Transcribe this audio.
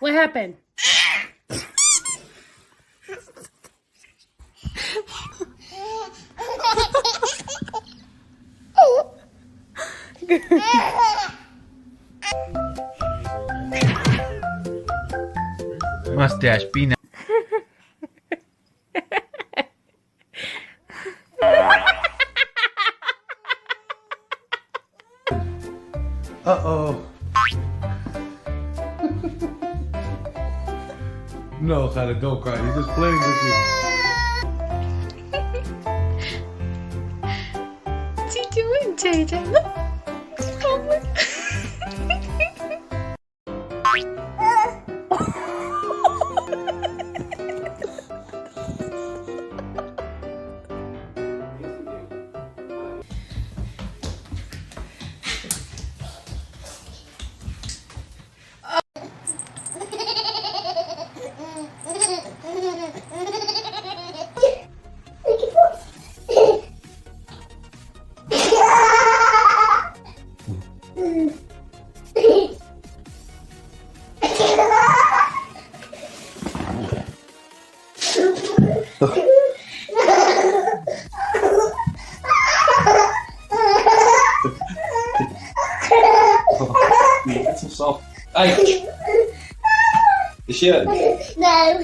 What happened? Mustache, be nice. Uh-oh. No, Khaled, don't cry. He's just playing with you. What's he doing, JJ? Look. Oh my. Get some soft. Hey! Is she in? No.